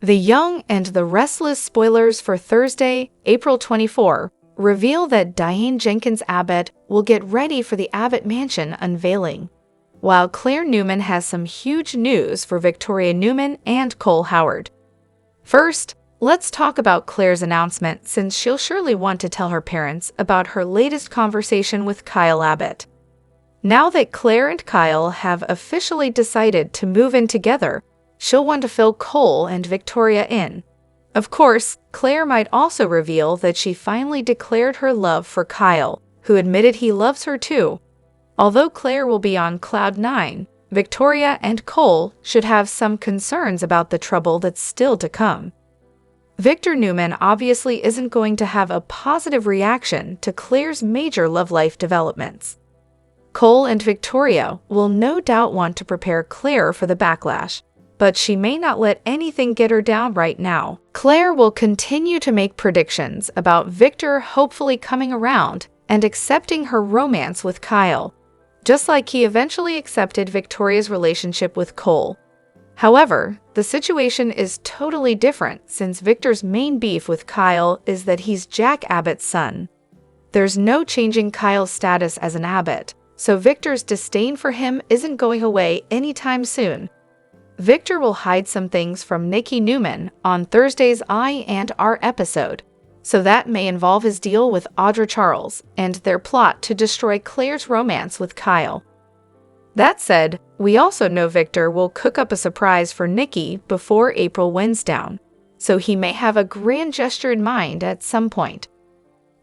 The Young and the Restless spoilers for Thursday, April 24, reveal that Diane Jenkins Abbott will get ready for the Abbott Mansion unveiling, while Claire Newman has some huge news for Victoria Newman and Cole Howard. First, let's talk about Claire's announcement, since she'll surely want to tell her parents about her latest conversation with Kyle Abbott. Now that Claire and Kyle have officially decided to move in together, she'll want to fill Cole and Victoria in. Of course, Claire might also reveal that she finally declared her love for Kyle, who admitted he loves her too. Although Claire will be on cloud nine, Victoria and Cole should have some concerns about the trouble that's still to come. Victor Newman obviously isn't going to have a positive reaction to Claire's major love life developments. Cole and Victoria will no doubt want to prepare Claire for the backlash, but she may not let anything get her down right now. Claire will continue to make predictions about Victor hopefully coming around and accepting her romance with Kyle, just like he eventually accepted Victoria's relationship with Cole. However, the situation is totally different, since Victor's main beef with Kyle is that he's Jack Abbott's son. There's no changing Kyle's status as an Abbott, so Victor's disdain for him isn't going away anytime soon. Victor will hide some things from Nikki Newman on Thursday's I and R episode, so that may involve his deal with Audra Charles and their plot to destroy Claire's romance with Kyle. That said, we also know Victor will cook up a surprise for Nikki before April winds down, so he may have a grand gesture in mind at some point.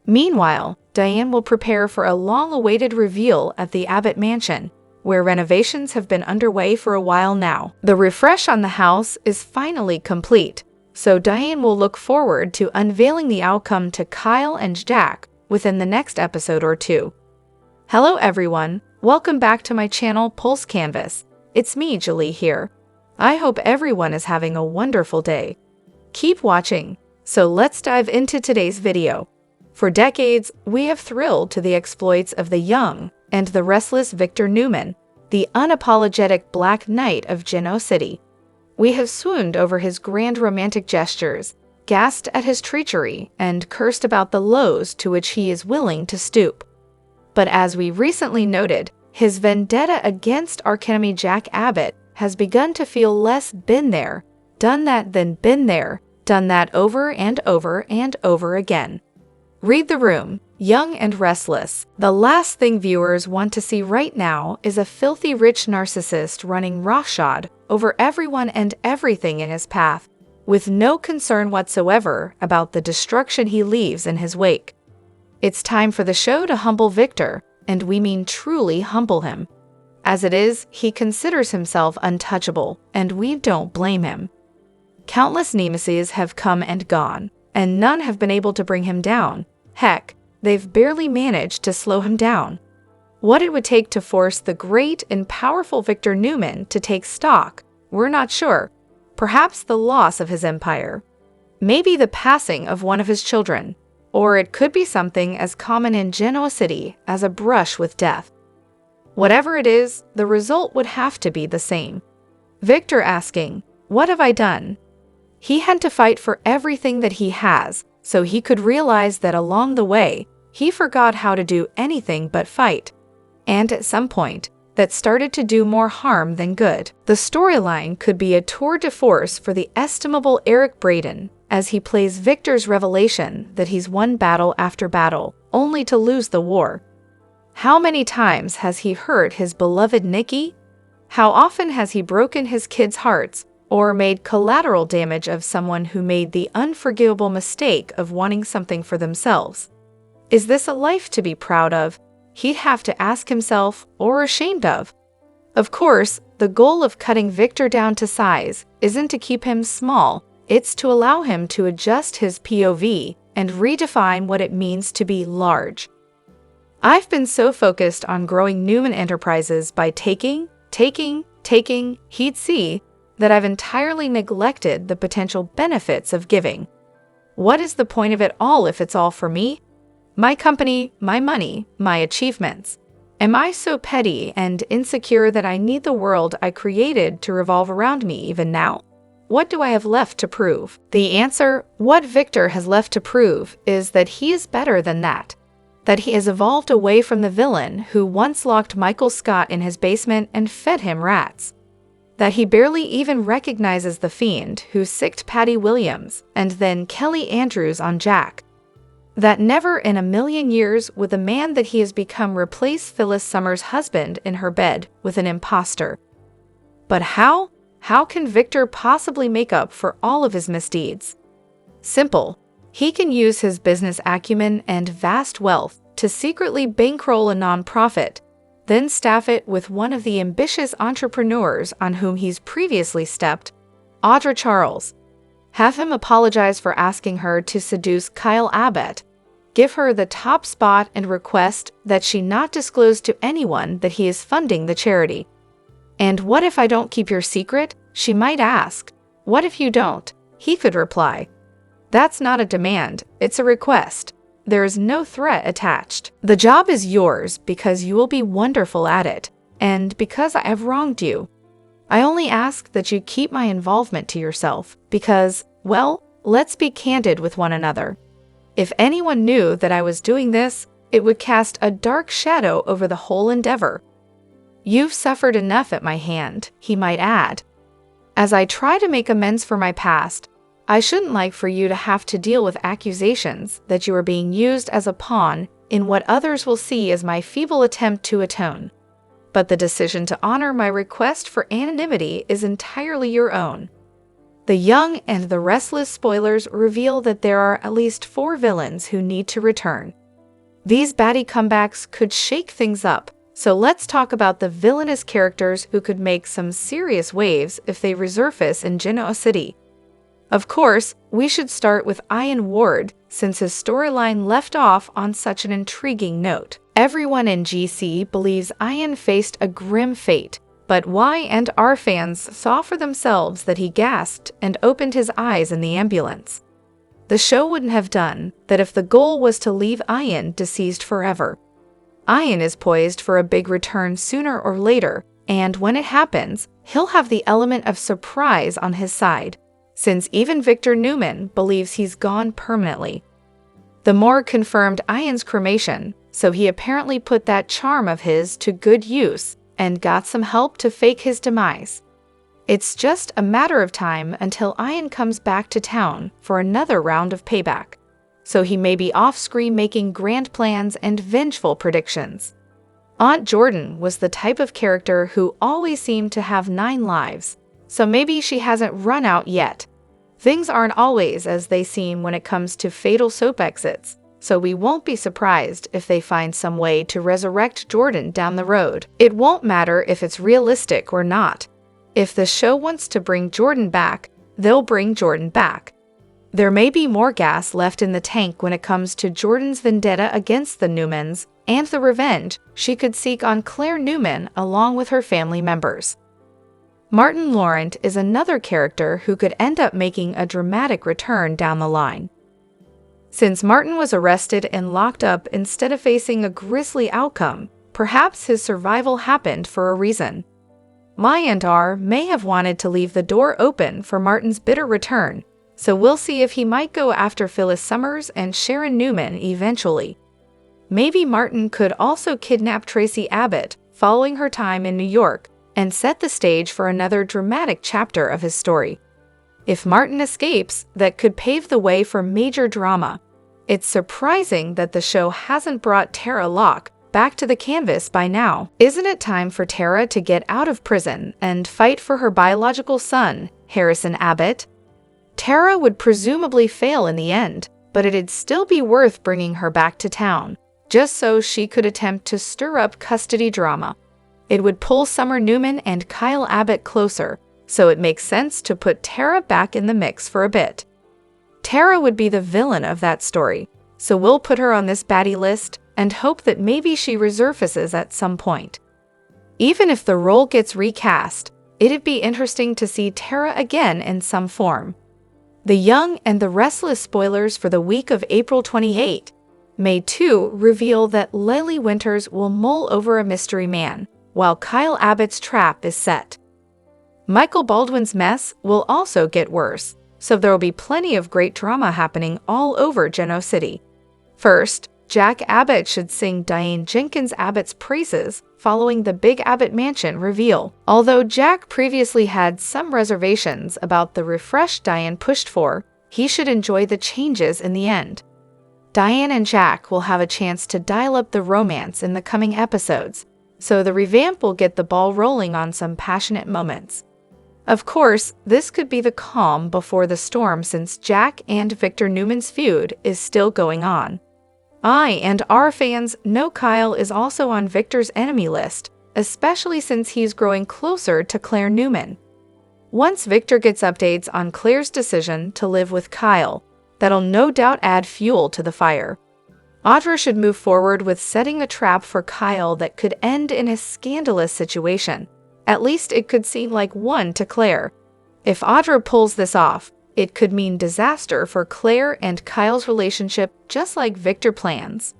Meanwhile, Diane will prepare for a long-awaited reveal at the Abbott Mansion, where renovations have been underway for a while now. The refresh on the house is finally complete, so Diane will look forward to unveiling the outcome to Kyle and Jack within the next episode or two. Hello everyone, welcome back to my channel Pulse Canvas. It's me, Julie here. I hope everyone is having a wonderful day. Keep watching, so let's dive into today's video. For decades, we have thrilled to the exploits of the young and the restless Victor Newman, the unapologetic Black Knight of Genoa City. We have swooned over his grand romantic gestures, gasped at his treachery, and cursed about the lows to which he is willing to stoop. But as we recently noted, his vendetta against archenemy Jack Abbott has begun to feel less been there, done that than been there, done that over and over and over again. Read the room, young and restless. The last thing viewers want to see right now is a filthy rich narcissist running roughshod over everyone and everything in his path, with no concern whatsoever about the destruction he leaves in his wake. It's time for the show to humble Victor, and we mean truly humble him. As it is, he considers himself untouchable, and we don't blame him. Countless nemesis have come and gone, and none have been able to bring him down. Heck, they've barely managed to slow him down. What it would take to force the great and powerful Victor Newman to take stock, we're not sure. Perhaps the loss of his empire. Maybe the passing of one of his children. Or it could be something as common in Genoa City as a brush with death. Whatever it is, the result would have to be the same. Victor asking, "What have I done?" He had to fight for everything that he has, so he could realize that along the way, he forgot how to do anything but fight. And at some point, that started to do more harm than good. The storyline could be a tour de force for the estimable Eric Braeden, as he plays Victor's revelation that he's won battle after battle, only to lose the war. How many times has he hurt his beloved Nikki? How often has he broken his kids' hearts, or made collateral damage of someone who made the unforgivable mistake of wanting something for themselves? Is this a life to be proud of? He'd have to ask himself, or ashamed of. Of course, the goal of cutting Victor down to size isn't to keep him small, it's to allow him to adjust his POV and redefine what it means to be large. I've been so focused on growing Newman Enterprises by taking, he'd see, that I've entirely neglected the potential benefits of giving. What is the point of it all if it's all for me? My company, my money, my achievements. Am I so petty and insecure that I need the world I created to revolve around me even now? what do I have left to prove? The answer, what Victor has left to prove, is that he is better than that. That he has evolved away from the villain who once locked Michael Scott in his basement and fed him rats. That he barely even recognizes the fiend who sicked Patty Williams and then Kelly Andrews on Jack. That never in a million years would the man that he has become replace Phyllis Summers' husband in her bed with an imposter. But how? How can Victor possibly make up for all of his misdeeds? Simple. He can use his business acumen and vast wealth to secretly bankroll a nonprofit, then staff it with one of the ambitious entrepreneurs on whom he's previously stepped, Audra Charles. Have him apologize for asking her to seduce Kyle Abbott, give her the top spot and request that she not disclose to anyone that he is funding the charity. And what if I don't keep your secret? She might ask. What if you don't? He could reply. That's not a demand, it's a request. There is no threat attached. The job is yours because you will be wonderful at it, and because I have wronged you. I only ask that you keep my involvement to yourself because, well, let's be candid with one another. If anyone knew that I was doing this, it would cast a dark shadow over the whole endeavor. You've suffered enough at my hand, he might add. As I try to make amends for my past, I shouldn't like for you to have to deal with accusations that you are being used as a pawn in what others will see as my feeble attempt to atone. But the decision to honor my request for anonymity is entirely your own. The Young and the Restless spoilers reveal that there are at least 4 villains who need to return. These baddie comebacks could shake things up, so let's talk about the villainous characters who could make some serious waves if they resurface in Genoa City. Of course, we should start with Ian Ward, since his storyline left off on such an intriguing note. Everyone in GC believes Ian faced a grim fate, but Y&R fans saw for themselves that he gasped and opened his eyes in the ambulance. The show wouldn't have done that if the goal was to leave Ian deceased forever. Ian is poised for a big return sooner or later, and when it happens, he'll have the element of surprise on his side, since even Victor Newman believes he's gone permanently. The morgue confirmed Ian's cremation, so he apparently put that charm of his to good use and got some help to fake his demise. It's just a matter of time until Ian comes back to town for another round of payback, so he may be off-screen making grand plans and vengeful predictions. Aunt Jordan was the type of character who always seemed to have 9 lives, so maybe she hasn't run out yet. Things aren't always as they seem when it comes to fatal soap exits, so we won't be surprised if they find some way to resurrect Jordan down the road. It won't matter if it's realistic or not. If the show wants to bring Jordan back, they'll bring Jordan back. There may be more gas left in the tank when it comes to Jordan's vendetta against the Newmans and the revenge she could seek on Claire Newman along with her family members. Martin Laurent is another character who could end up making a dramatic return down the line. Since Martin was arrested and locked up instead of facing a grisly outcome, perhaps his survival happened for a reason. Y&R may have wanted to leave the door open for Martin's bitter return, so we'll see if he might go after Phyllis Summers and Sharon Newman eventually. Maybe Martin could also kidnap Tracy Abbott following her time in New York and set the stage for another dramatic chapter of his story. If Martin escapes, that could pave the way for major drama. It's surprising that the show hasn't brought Tara Locke back to the canvas by now. Isn't it time for Tara to get out of prison and fight for her biological son, Harrison Abbott? Tara would presumably fail in the end, but it'd still be worth bringing her back to town, just so she could attempt to stir up custody drama. It would pull Summer Newman and Kyle Abbott closer, so it makes sense to put Tara back in the mix for a bit. Tara would be the villain of that story, so we'll put her on this baddie list and hope that maybe she resurfaces at some point. Even if the role gets recast, it'd be interesting to see Tara again in some form. The Young and the Restless spoilers for the week of April 28. May 2 reveal that Lily Winters will mull over a mystery man, while Kyle Abbott's trap is set. Michael Baldwin's mess will also get worse, so there will be plenty of great drama happening all over Genoa City. First, Jack Abbott should sing Diane Jenkins Abbott's praises following the Big Abbott Mansion reveal. Although Jack previously had some reservations about the refreshed Diane pushed for, he should enjoy the changes in the end. Diane and Jack will have a chance to dial up the romance in the coming episodes, so the revamp will get the ball rolling on some passionate moments. Of course, this could be the calm before the storm since Jack and Victor Newman's feud is still going on. I and our fans know Kyle is also on Victor's enemy list, especially since he's growing closer to Claire Newman. Once Victor gets updates on Claire's decision to live with Kyle, that'll no doubt add fuel to the fire. Audra should move forward with setting a trap for Kyle that could end in a scandalous situation. At least it could seem like one to Claire. If Audra pulls this off, it could mean disaster for Claire and Kyle's relationship, just like Victor plans.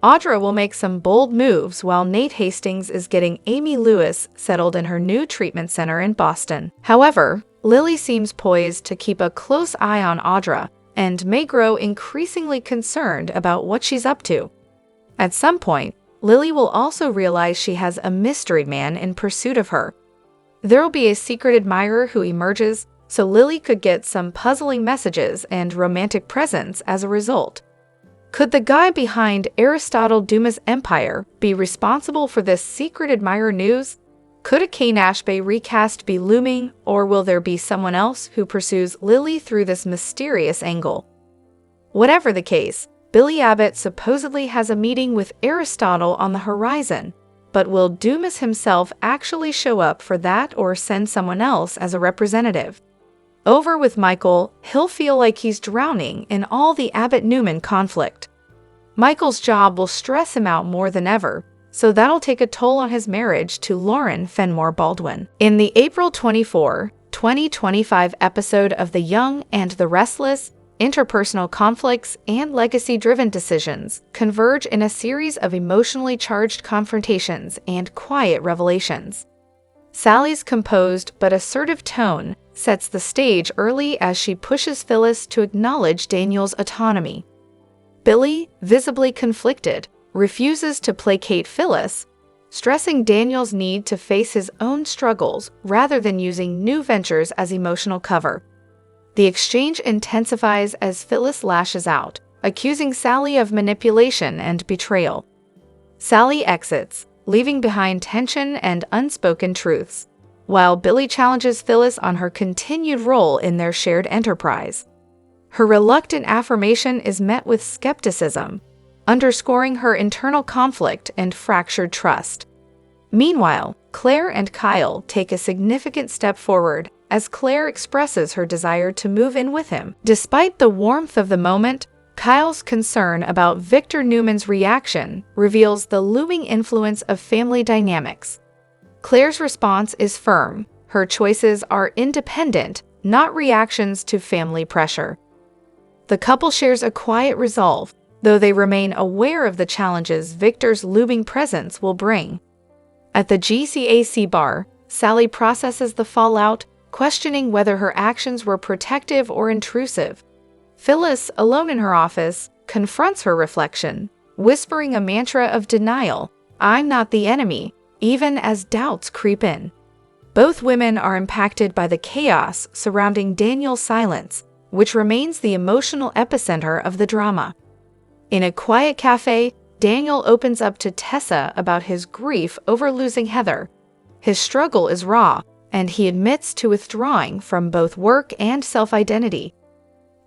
Audra will make some bold moves while Nate Hastings is getting Amy Lewis settled in her new treatment center in Boston. However, Lily seems poised to keep a close eye on Audra and may grow increasingly concerned about what she's up to. At some point, Lily will also realize she has a mystery man in pursuit of her. There will be a secret admirer who emerges, so Lily could get some puzzling messages and romantic presents as a result. Could the guy behind Aristotle Dumis' empire be responsible for this secret admirer news? Could a Kane Ashby recast be looming, or will there be someone else who pursues Lily through this mysterious angle? Whatever the case, Billy Abbott supposedly has a meeting with Aristotle on the horizon, but will Dumis himself actually show up for that or send someone else as a representative? Over with Michael, he'll feel like he's drowning in all the Abbott-Newman conflict. Michael's job will stress him out more than ever, so that'll take a toll on his marriage to Lauren Fenmore Baldwin. In the April 24, 2025 episode of The Young and the Restless, interpersonal conflicts and legacy-driven decisions converge in a series of emotionally charged confrontations and quiet revelations. Sally's composed but assertive tone sets the stage early as she pushes Phyllis to acknowledge Daniel's autonomy. Billy, visibly conflicted, refuses to placate Phyllis, stressing Daniel's need to face his own struggles rather than using new ventures as emotional cover. The exchange intensifies as Phyllis lashes out, accusing Sally of manipulation and betrayal. Sally exits, leaving behind tension and unspoken truths, while Billy challenges Phyllis on her continued role in their shared enterprise. Her reluctant affirmation is met with skepticism, underscoring her internal conflict and fractured trust. Meanwhile, Claire and Kyle take a significant step forward as Claire expresses her desire to move in with him. Despite the warmth of the moment, Kyle's concern about Victor Newman's reaction reveals the looming influence of family dynamics. Claire's response is firm. Her choices are independent, not reactions to family pressure. The couple shares a quiet resolve, though they remain aware of the challenges Victor's looming presence will bring. At the GCAC bar, Sally processes the fallout, questioning whether her actions were protective or intrusive. Phyllis, alone in her office, confronts her reflection, whispering a mantra of denial, "I'm not the enemy," even as doubts creep in. Both women are impacted by the chaos surrounding Daniel's silence, which remains the emotional epicenter of the drama. In a quiet cafe, Daniel opens up to Tessa about his grief over losing Heather. His struggle is raw, and he admits to withdrawing from both work and self-identity.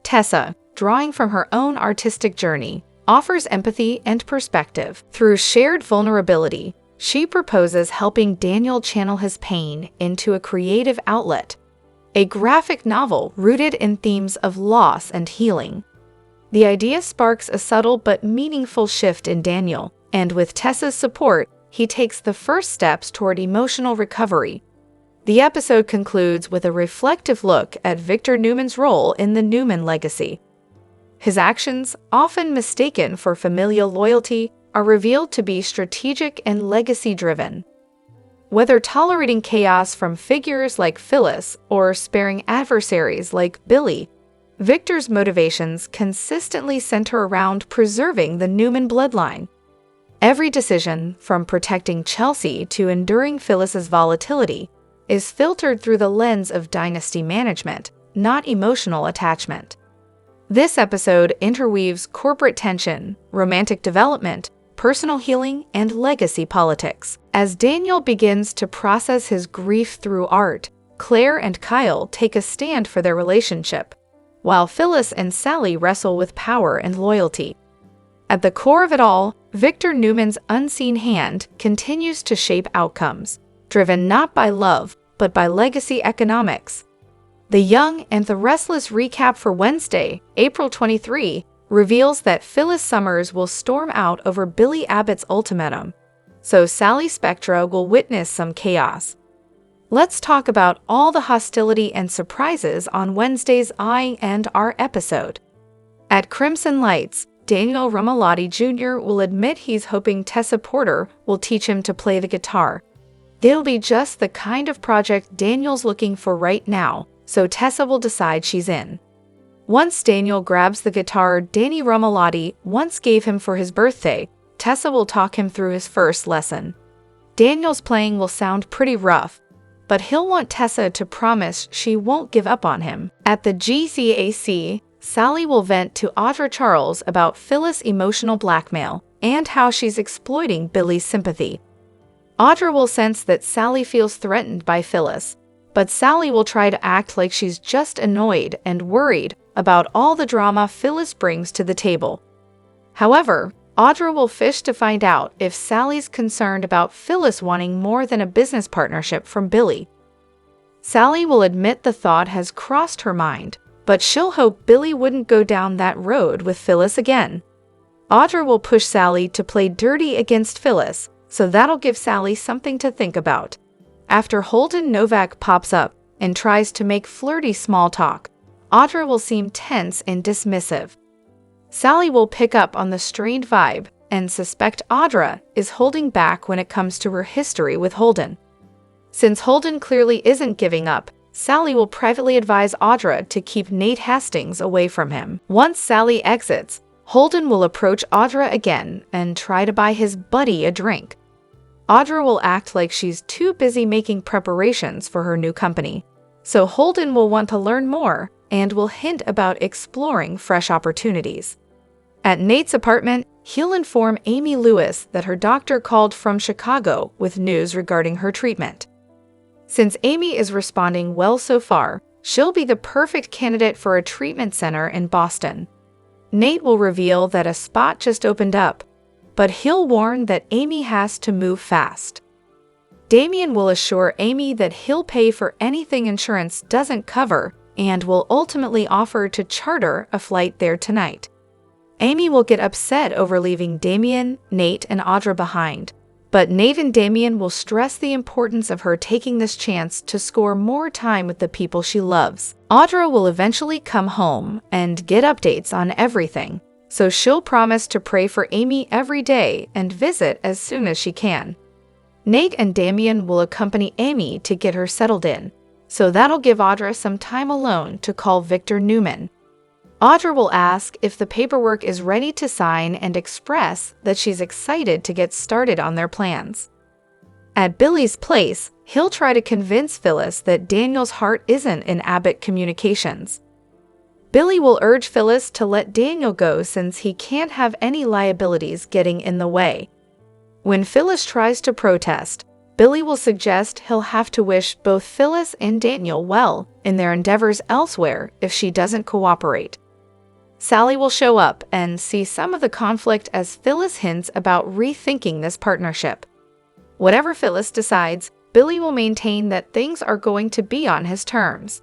Tessa, drawing from her own artistic journey, offers empathy and perspective. Through shared vulnerability, she proposes helping Daniel channel his pain into a creative outlet, a graphic novel rooted in themes of loss and healing. The idea sparks a subtle but meaningful shift in Daniel, and with Tessa's support, he takes the first steps toward emotional recovery. The episode concludes with a reflective look at Victor Newman's role in the Newman legacy. His actions, often mistaken for familial loyalty, are revealed to be strategic and legacy-driven. Whether tolerating chaos from figures like Phyllis or sparing adversaries like Billy, Victor's motivations consistently center around preserving the Newman bloodline. Every decision, from protecting Chelsea to enduring Phyllis's volatility, is filtered through the lens of dynasty management, not emotional attachment. This episode interweaves corporate tension, romantic development, personal healing, and legacy politics. As Daniel begins to process his grief through art, Claire and Kyle take a stand for their relationship, while Phyllis and Sally wrestle with power and loyalty. At the core of it all, Victor Newman's unseen hand continues to shape outcomes, driven not by love, but by legacy economics. The Young and the Restless recap for Wednesday, April 23, reveals that Phyllis Summers will storm out over Billy Abbott's ultimatum, so Sally Spectra will witness some chaos. Let's talk about all the hostility and surprises on Wednesday's I&R episode. At Crimson Lights, Daniel Romalotti Jr. will admit he's hoping Tessa Porter will teach him to play the guitar. It'll be just the kind of project Daniel's looking for right now, so Tessa will decide she's in. Once Daniel grabs the guitar Danny Romalotti once gave him for his birthday, Tessa will talk him through his first lesson. Daniel's playing will sound pretty rough, but he'll want Tessa to promise she won't give up on him. At the GCAC, Sally will vent to Audra Charles about Phyllis' emotional blackmail and how she's exploiting Billy's sympathy. Audra will sense that Sally feels threatened by Phyllis, but Sally will try to act like she's just annoyed and worried about all the drama Phyllis brings to the table. However, Audra will fish to find out if Sally's concerned about Phyllis wanting more than a business partnership from Billy. Sally will admit the thought has crossed her mind, but she'll hope Billy wouldn't go down that road with Phyllis again. Audra will push Sally to play dirty against Phyllis, so that'll give Sally something to think about. After Holden Novak pops up and tries to make flirty small talk, Audra will seem tense and dismissive. Sally will pick up on the strained vibe and suspect Audra is holding back when it comes to her history with Holden. Since Holden clearly isn't giving up, Sally will privately advise Audra to keep Nate Hastings away from him. Once Sally exits, Holden will approach Audra again and try to buy his buddy a drink. Audra will act like she's too busy making preparations for her new company, so Holden will want to learn more and will hint about exploring fresh opportunities. At Nate's apartment, he'll inform Amy Lewis that her doctor called from Chicago with news regarding her treatment. Since Amy is responding well so far, she'll be the perfect candidate for a treatment center in Boston. Nate will reveal that a spot just opened up, but he'll warn that Amy has to move fast. Damien will assure Amy that he'll pay for anything insurance doesn't cover and will ultimately offer to charter a flight there tonight. Amy will get upset over leaving Damien, Nate, and Audra behind, but Nate and Damien will stress the importance of her taking this chance to score more time with the people she loves. Audra will eventually come home and get updates on everything, so she'll promise to pray for Amy every day and visit as soon as she can. Nate and Damien will accompany Amy to get her settled in, so that'll give Audra some time alone to call Victor Newman. Audra will ask if the paperwork is ready to sign and express that she's excited to get started on their plans. At Billy's place, he'll try to convince Phyllis that Daniel's heart isn't in Abbott Communications. Billy will urge Phyllis to let Daniel go since he can't have any liabilities getting in the way. When Phyllis tries to protest, Billy will suggest he'll have to wish both Phyllis and Daniel well in their endeavors elsewhere if she doesn't cooperate. Sally will show up and see some of the conflict as Phyllis hints about rethinking this partnership. Whatever Phyllis decides, Billy will maintain that things are going to be on his terms.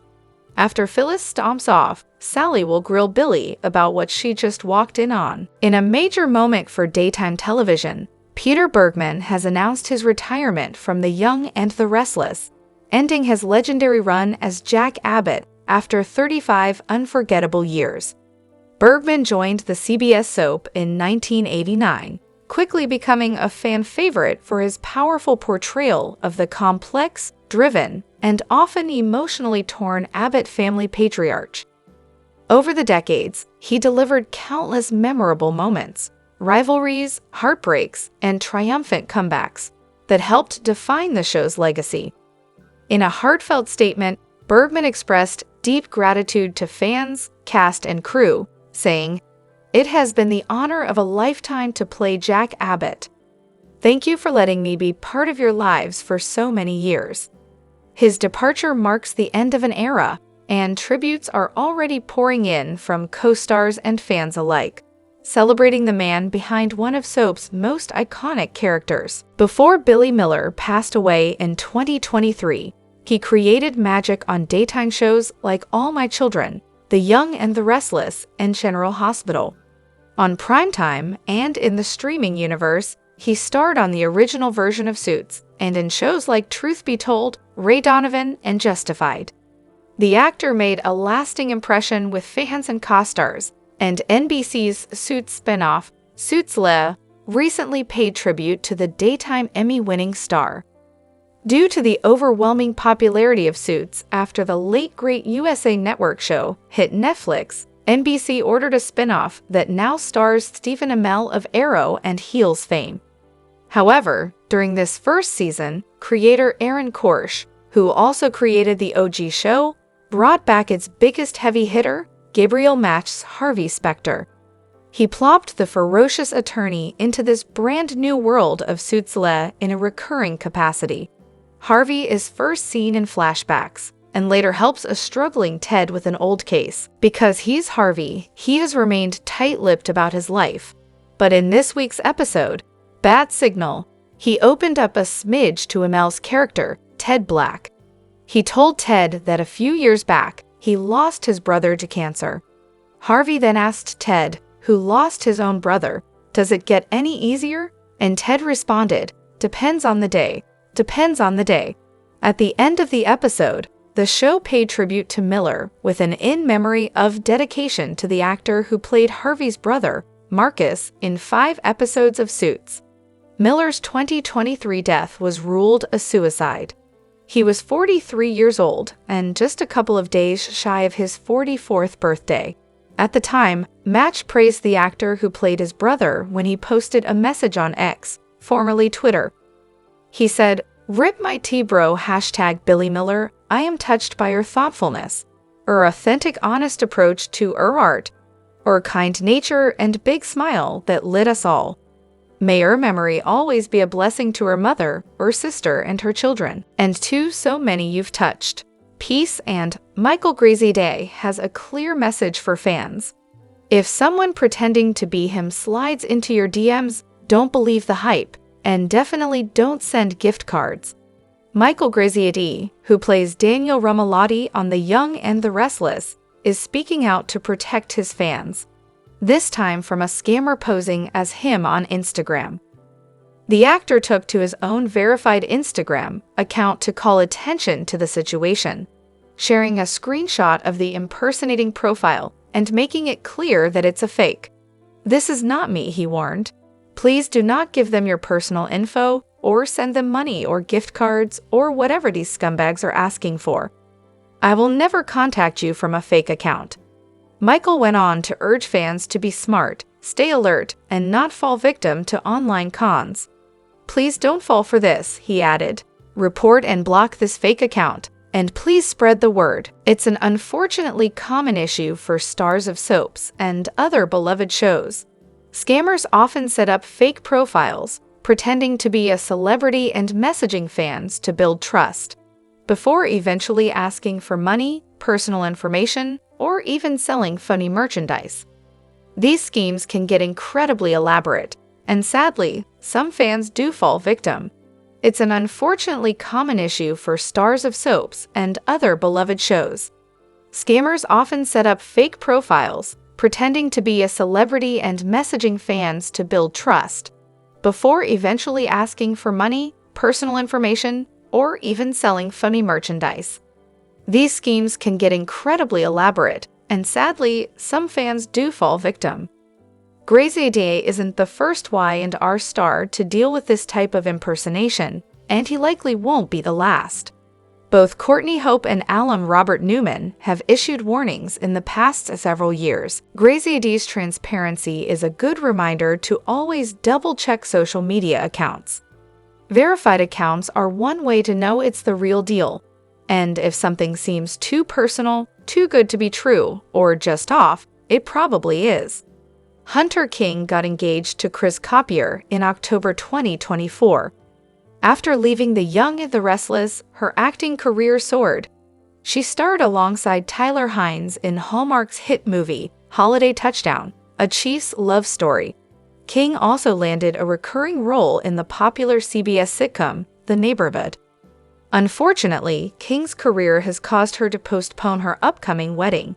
After Phyllis stomps off, Sally will grill Billy about what she just walked in on. In a major moment for daytime television, Peter Bergman has announced his retirement from The Young and the Restless, ending his legendary run as Jack Abbott after 35 unforgettable years. Bergman joined the CBS soap in 1989, quickly becoming a fan favorite for his powerful portrayal of the complex, driven, and often emotionally torn Abbott family patriarch. Over the decades, he delivered countless memorable moments, rivalries, heartbreaks, and triumphant comebacks that helped define the show's legacy. In a heartfelt statement, Bergman expressed deep gratitude to fans, cast, and crew, saying, "It has been the honor of a lifetime to play Jack Abbott. Thank you for letting me be part of your lives for so many years." His departure marks the end of an era, and tributes are already pouring in from co-stars and fans alike, celebrating the man behind one of soap's most iconic characters. Before Billy Miller passed away in 2023, he created magic on daytime shows like All My Children, The Young and the Restless, and General Hospital. On primetime and in the streaming universe, he starred on the original version of Suits and in shows like Truth Be Told, Ray Donovan, and Justified. The actor made a lasting impression with fans and co-stars, and NBC's Suits spinoff, Suits Le, recently paid tribute to the daytime Emmy-winning star. Due to the overwhelming popularity of Suits after the late-great USA Network show hit Netflix, NBC ordered a spinoff that now stars Stephen Amell of Arrow and Heels fame. However, during this first season, creator Aaron Korsh, who also created the OG show, brought back its biggest heavy hitter, Gabriel Macht's Harvey Specter. He plopped the ferocious attorney into this brand new world of Suits Le in a recurring capacity. Harvey is first seen in flashbacks, and later helps a struggling Ted with an old case. Because he's Harvey, he has remained tight-lipped about his life. But in this week's episode, Bad Signal, he opened up a smidge to Amell's character, Ted Black. He told Ted that a few years back, he lost his brother to cancer. Harvey then asked Ted, who lost his own brother, "Does it get any easier?" And Ted responded, "Depends on the day. Depends on the day." At the end of the episode, the show paid tribute to Miller with an in-memory of dedication to the actor who played Harvey's brother, Marcus, in 5 episodes of Suits. Miller's 2023 death was ruled a suicide. He was 43 years old and just a couple of days shy of his 44th birthday. At the time, Match praised the actor who played his brother when he posted a message on X, formerly Twitter. He said, "Rip my T-bro #Billy Miller, I am touched by your thoughtfulness, your authentic honest approach to art, your kind nature and big smile that lit us all. May her memory always be a blessing to her mother, her sister, and her children, and to so many you've touched. Peace." And Michael Graziadei has a clear message for fans. If someone pretending to be him slides into your DMs, don't believe the hype, and definitely don't send gift cards. Michael Graziadei, who plays Daniel Romalotti on The Young and the Restless, is speaking out to protect his fans. This time from a scammer posing as him on Instagram. The actor took to his own verified Instagram account to call attention to the situation, sharing a screenshot of the impersonating profile and making it clear that it's a fake. "This is not me," he warned. "Please do not give them your personal info or send them money or gift cards or whatever these scumbags are asking for. I will never contact you from a fake account." Michael went on to urge fans to be smart, stay alert, and not fall victim to online cons. "Please don't fall for this," he added. "Report and block this fake account, and please spread the word. It's an unfortunately common issue for stars of soaps and other beloved shows. Scammers often set up fake profiles, pretending to be a celebrity and messaging fans to build trust, before eventually asking for money, personal information, or even selling funny merchandise. These schemes can get incredibly elaborate, and sadly, some fans do fall victim. It's an unfortunately common issue for stars of soaps and other beloved shows. Scammers often set up fake profiles, pretending to be a celebrity and messaging fans to build trust, before eventually asking for money, personal information, or even selling funny merchandise. These schemes can get incredibly elaborate, and sadly, some fans do fall victim. Graziadei isn't the first Y&R star to deal with this type of impersonation, and he likely won't be the last. Both Courtney Hope and alum Robert Newman have issued warnings in the past several years. Graziadei's transparency is a good reminder to always double-check social media accounts. Verified accounts are one way to know it's the real deal, and if something seems too personal, too good to be true, or just off, it probably is. Hunter King got engaged to Chris Copier in October 2024. After leaving The Young and the Restless, her acting career soared. She starred alongside Tyler Hynes in Hallmark's hit movie, Holiday Touchdown, a Chiefs love story. King also landed a recurring role in the popular CBS sitcom, The Neighborhood. Unfortunately, King's career has caused her to postpone her upcoming wedding.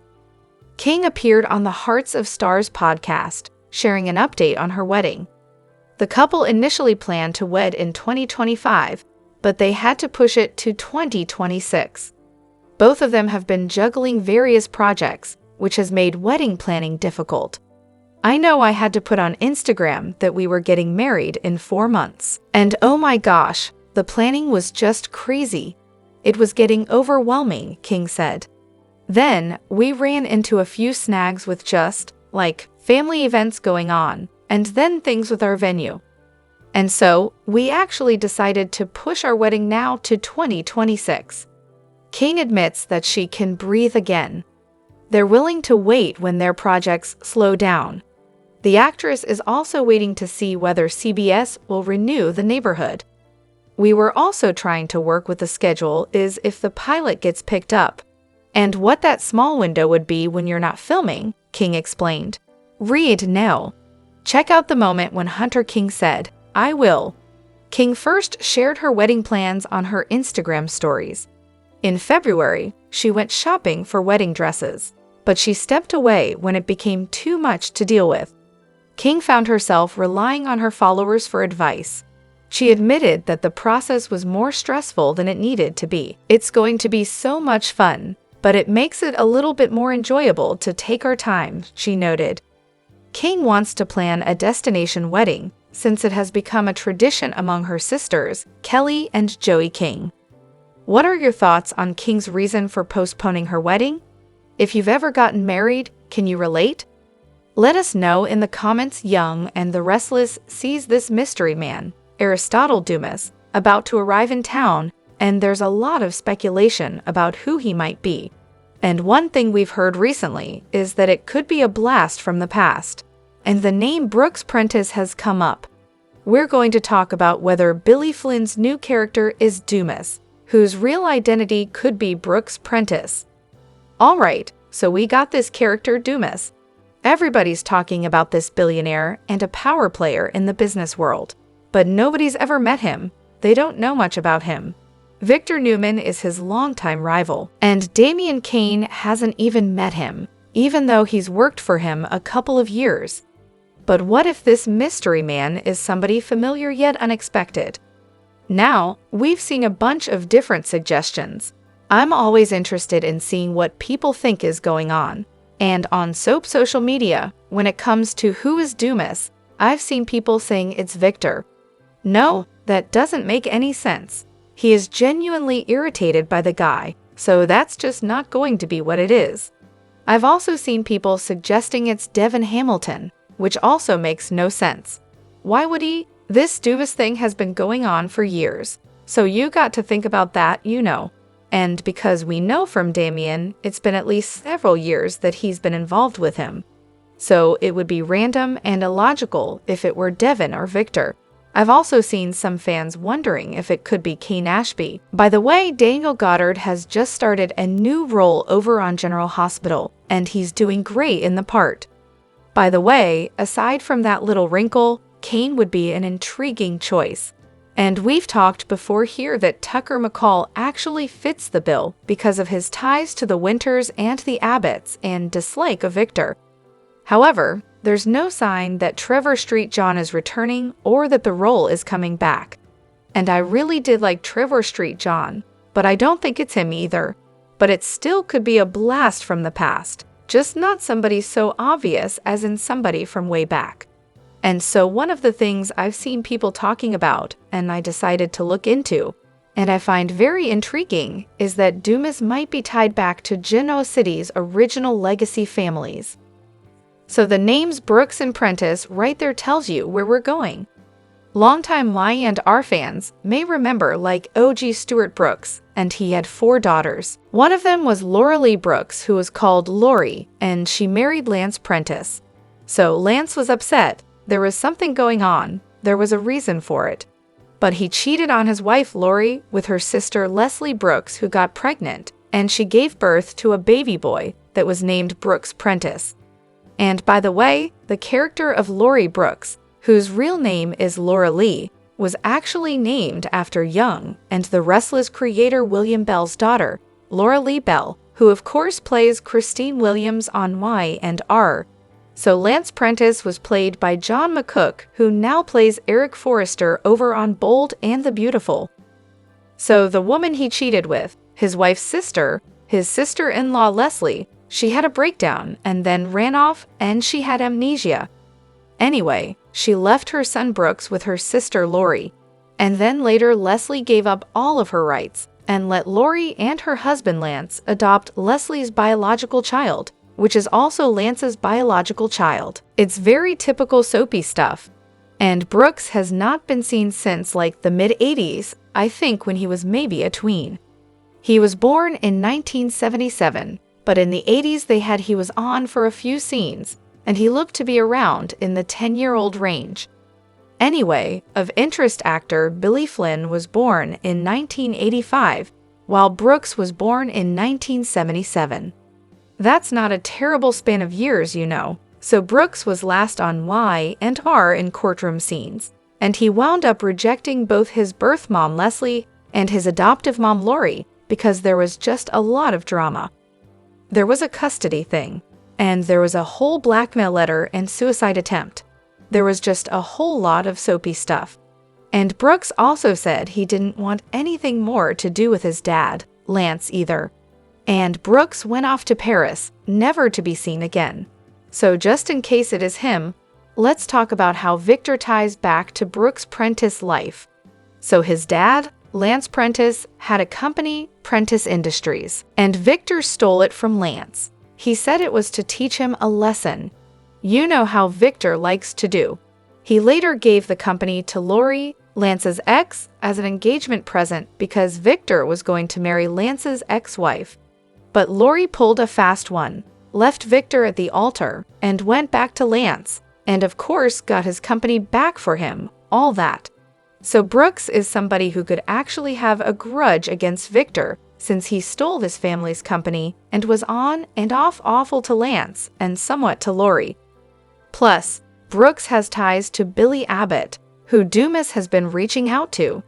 King appeared on the Hearts of Stars podcast, sharing an update on her wedding. The couple initially planned to wed in 2025, but they had to push it to 2026. Both of them have been juggling various projects, which has made wedding planning difficult. I know I had to put on Instagram that we were getting married in 4 months. And oh my gosh, the planning was just crazy. It was getting overwhelming, King said. Then, we ran into a few snags with just, family events going on, and then things with our venue. And so, we actually decided to push our wedding now to 2026. King admits that she can breathe again. They're willing to wait when their projects slow down. The actress is also waiting to see whether CBS will renew The Neighborhood. We were also trying to work with the schedule is if the pilot gets picked up, and what that small window would be when you're not filming, King explained. Read now. Check out the moment when Hunter King said, "I will." King first shared her wedding plans on her Instagram stories. In February, she went shopping for wedding dresses, but she stepped away when it became too much to deal with. King found herself relying on her followers for advice. She admitted that the process was more stressful than it needed to be. It's going to be so much fun, but it makes it a little bit more enjoyable to take our time, she noted. King wants to plan a destination wedding, since it has become a tradition among her sisters, Kelly and Joey King. What are your thoughts on King's reason for postponing her wedding? If you've ever gotten married, can you relate? Let us know in the comments. Young and the Restless sees this mystery man, Aristotle Dumis, about to arrive in town, and there's a lot of speculation about who he might be. And one thing we've heard recently is that it could be a blast from the past, and the name Brooks Prentice has come up. We're going to talk about whether Billy Flynn's new character is Dumis, whose real identity could be Brooks Prentice. Alright, so we got this character Dumis. Everybody's talking about this billionaire and a power player in the business world, but nobody's ever met him. They don't know much about him. Victor Newman is his longtime rival, and Damian Kane hasn't even met him, even though he's worked for him a couple of years. But what if this mystery man is somebody familiar yet unexpected? Now, we've seen a bunch of different suggestions. I'm always interested in seeing what people think is going on. And on soap social media, when it comes to who is Dumis, I've seen people saying it's Victor. No, that doesn't make any sense. He is genuinely irritated by the guy, so that's just not going to be what it is. I've also seen people suggesting it's Devin Hamilton, which also makes no sense. Why would he? This Dumis thing has been going on for years, so you got to think about that, you know. And because we know from Damian, it's been at least several years that he's been involved with him. So it would be random and illogical if it were Devin or Victor. I've also seen some fans wondering if it could be Kane Ashby. By the way, Daniel Goddard has just started a new role over on General Hospital, and he's doing great in the part. By the way, aside from that little wrinkle, Kane would be an intriguing choice. And we've talked before here that Tucker McCall actually fits the bill because of his ties to the Winters and the Abbotts and dislike of Victor. However, there's no sign that Trevor Street John is returning or that the role is coming back. And I really did like Trevor Street John, but I don't think it's him either. But it still could be a blast from the past. just not somebody so obvious as in somebody from way back. And so one of the things I've seen people talking about, and I decided to look into, and I find very intriguing, is that Dumis might be tied back to Genoa City's original legacy families. So the names Brooks and Prentice right there tells you where we're going. Longtime Y&R fans may remember like OG Stuart Brooks, and he had 4 daughters. One of them was Laura Lee Brooks, who was called Lori, and she married Lance Prentice. So Lance was upset. There was something going on. There was a reason for it. But he cheated on his wife Lori with her sister Leslie Brooks, who got pregnant, and she gave birth to a baby boy that was named Brooks Prentice. And by the way, the character of Lori Brooks, whose real name is Laura Lee, was actually named after Young and the Restless creator William Bell's daughter, Laura Lee Bell, who of course plays Christine Williams on Y&R. So Lance Prentice was played by John McCook, who now plays Eric Forrester over on Bold and the Beautiful. So the woman he cheated with, his wife's sister, his sister-in-law Leslie, she had a breakdown and then ran off and she had amnesia. Anyway, she left her son Brooks with her sister Lori, and then later Leslie gave up all of her rights and let Lori and her husband Lance adopt Leslie's biological child, which is also Lance's biological child. It's very typical soapy stuff. And Brooks has not been seen since like the mid-80s, I think when he was maybe a tween. He was born in 1977, but in the 80s he was on for a few scenes, and he looked to be around in the 10-year-old range. Anyway, of interest actor Billy Flynn was born in 1985, while Brooks was born in 1977. That's not a terrible span of years, you know. So Brooks was last on Y&R in courtroom scenes, and he wound up rejecting both his birth mom Leslie and his adoptive mom Lori because there was just a lot of drama. There was a custody thing, and there was a whole blackmail letter and suicide attempt. There was just a whole lot of soapy stuff. And Brooks also said he didn't want anything more to do with his dad, Lance, either. And Brooks went off to Paris, never to be seen again. So just in case it is him, let's talk about how Victor ties back to Brooks' Prentice life. So his dad, Lance Prentice, had a company, Prentice Industries, and Victor stole it from Lance. He said it was to teach him a lesson. You know how Victor likes to do. He later gave the company to Lori, Lance's ex, as an engagement present because Victor was going to marry Lance's ex-wife. But Lori pulled a fast one, left Victor at the altar, and went back to Lance, and of course got his company back for him, all that. So Brooks is somebody who could actually have a grudge against Victor since he stole his family's company and was on and off awful to Lance and somewhat to Lori. Plus, Brooks has ties to Billy Abbott, who Dumis has been reaching out to.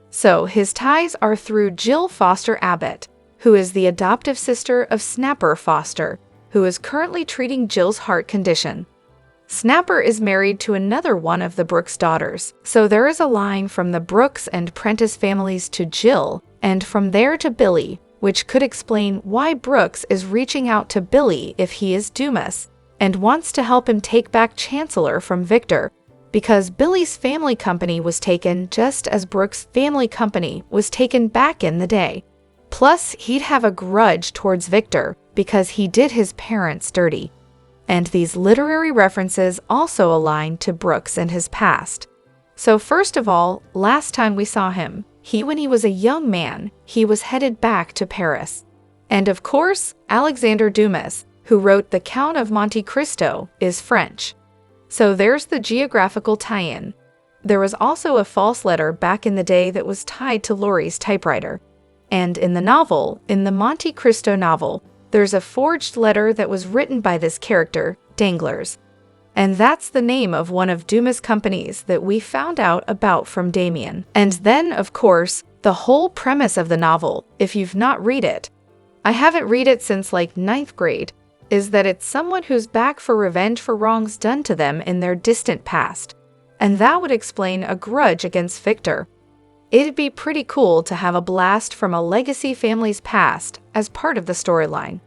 So his ties are through Jill Foster Abbott, who is the adoptive sister of Snapper Foster, who is currently treating Jill's heart condition. Snapper is married to another one of the Brooks daughters, so there is a line from the Brooks and Prentice families to Jill, and from there to Billy, which could explain why Brooks is reaching out to Billy if he is Dumis, and wants to help him take back Chancellor from Victor, because Billy's family company was taken just as Brooks' family company was taken back in the day. Plus, he'd have a grudge towards Victor because he did his parents dirty. And these literary references also align to Brooks and his past. So first of all, last time we saw him, when he was a young man, he was headed back to Paris. And of course, Alexander Dumas, who wrote The Count of Monte Cristo, is French. So there's the geographical tie-in. There was also a false letter back in the day that was tied to Lori's typewriter. And in the Monte Cristo novel, there's a forged letter that was written by this character, Danglars. And that's the name of one of Dumas' companies that we found out about from Damien. And then, of course, the whole premise of the novel, if you've not read it, I haven't read it since like 9th grade, is that it's someone who's back for revenge for wrongs done to them in their distant past. And that would explain a grudge against Victor. It'd be pretty cool to have a blast from a legacy family's past as part of the storyline.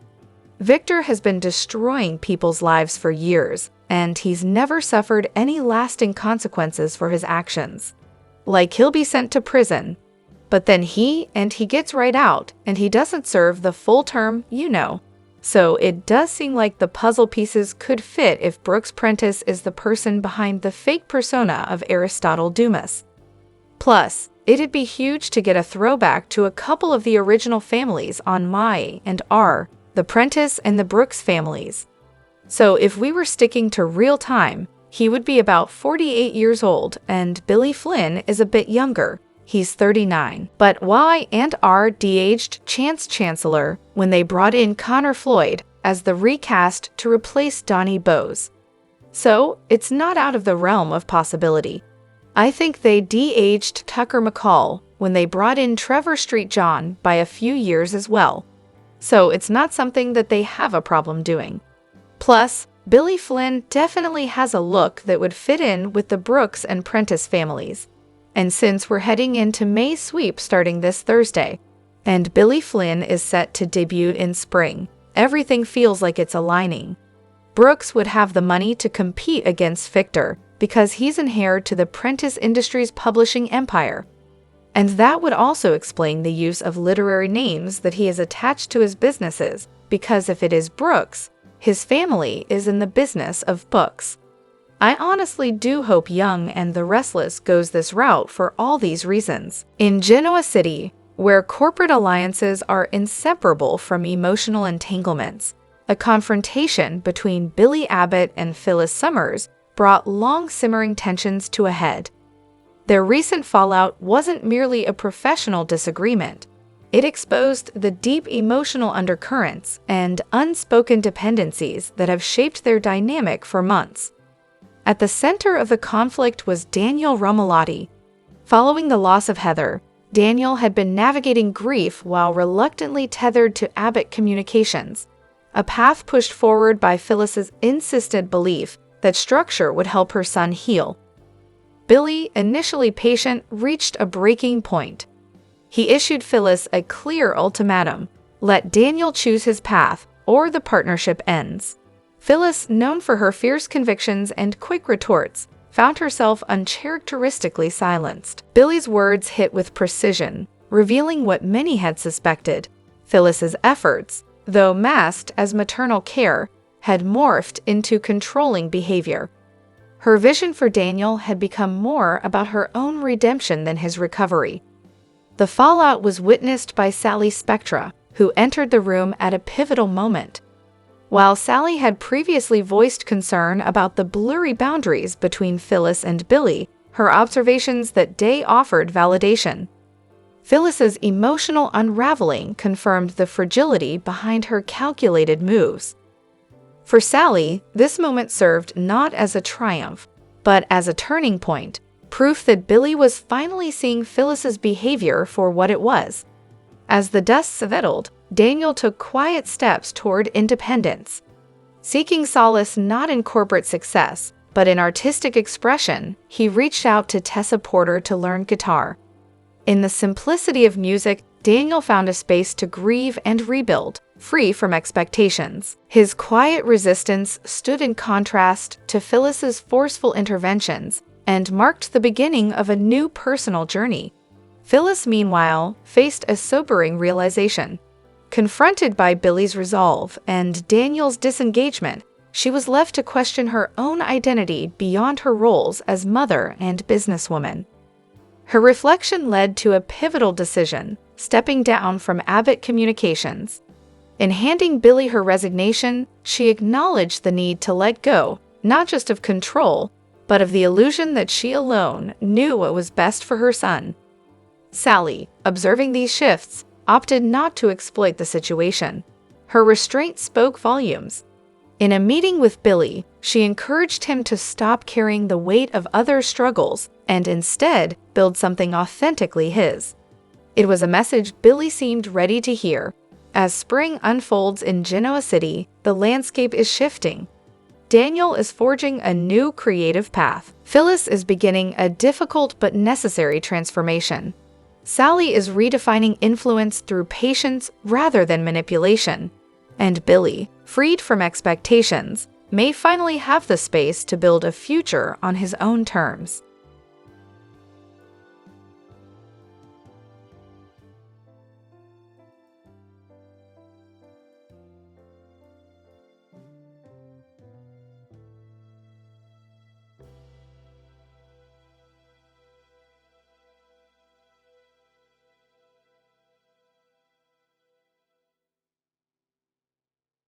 Victor has been destroying people's lives for years, and he's never suffered any lasting consequences for his actions. Like he'll be sent to prison, but then he gets right out, and he doesn't serve the full term, So it does seem like the puzzle pieces could fit if Brooks Prentice is the person behind the fake persona of Aristotle Dumis. Plus, it'd be huge to get a throwback to a couple of the original families on My and R, the Prentice and the Brooks families. So if we were sticking to real time, he would be about 48 years old, and Billy Flynn is a bit younger. He's 39. But Y and R de-aged Chance Chancellor when they brought in Connor Floyd as the recast to replace Donnie Bose. So it's not out of the realm of possibility. I think they de-aged Tucker McCall when they brought in Trevor Street John by a few years as well. So it's not something that they have a problem doing. Plus, Billy Flynn definitely has a look that would fit in with the Brooks and Prentice families. And since we're heading into May sweep starting this Thursday, and Billy Flynn is set to debut in spring, everything feels like it's aligning. Brooks would have the money to compete against Victor because he's an heir to the Prentice Industries publishing empire. And that would also explain the use of literary names that he has attached to his businesses, because if it is Brooks, his family is in the business of books. I honestly do hope Young and the Restless goes this route for all these reasons. In Genoa City, where corporate alliances are inseparable from emotional entanglements, a confrontation between Billy Abbott and Phyllis Summers brought long-simmering tensions to a head. Their recent fallout wasn't merely a professional disagreement. It exposed the deep emotional undercurrents and unspoken dependencies that have shaped their dynamic for months. At the center of the conflict was Daniel Romalotti. Following the loss of Heather, Daniel had been navigating grief while reluctantly tethered to Abbott Communications, a path pushed forward by Phyllis's insistent belief that structure would help her son heal. Billy, initially patient, reached a breaking point. He issued Phyllis a clear ultimatum: let Daniel choose his path, or the partnership ends. Phyllis, known for her fierce convictions and quick retorts, found herself uncharacteristically silenced. Billy's words hit with precision, revealing what many had suspected. Phyllis's efforts, though masked as maternal care, had morphed into controlling behavior. Her vision for Daniel had become more about her own redemption than his recovery. The fallout was witnessed by Sally Spectra, who entered the room at a pivotal moment. While Sally had previously voiced concern about the blurry boundaries between Phyllis and Billy, her observations that day offered validation. Phyllis's emotional unraveling confirmed the fragility behind her calculated moves. For Sally, this moment served not as a triumph, but as a turning point, proof that Billy was finally seeing Phyllis's behavior for what it was. As the dust settled, Daniel took quiet steps toward independence. Seeking solace not in corporate success, but in artistic expression, he reached out to Tessa Porter to learn guitar. In the simplicity of music, Daniel found a space to grieve and rebuild, free from expectations. His quiet resistance stood in contrast to Phyllis's forceful interventions and marked the beginning of a new personal journey. Phyllis, meanwhile, faced a sobering realization. Confronted by Billy's resolve and Daniel's disengagement, she was left to question her own identity beyond her roles as mother and businesswoman. Her reflection led to a pivotal decision: stepping down from Abbott Communications. In handing Billy her resignation, she acknowledged the need to let go, not just of control, but of the illusion that she alone knew what was best for her son. Sally, observing these shifts, opted not to exploit the situation. Her restraint spoke volumes. In a meeting with Billy, she encouraged him to stop carrying the weight of others' struggles and instead build something authentically his. It was a message Billy seemed ready to hear. As spring unfolds in Genoa City, the landscape is shifting. Daniel is forging a new creative path. Phyllis is beginning a difficult but necessary transformation. Sally is redefining influence through patience rather than manipulation. And Billy, freed from expectations, may finally have the space to build a future on his own terms.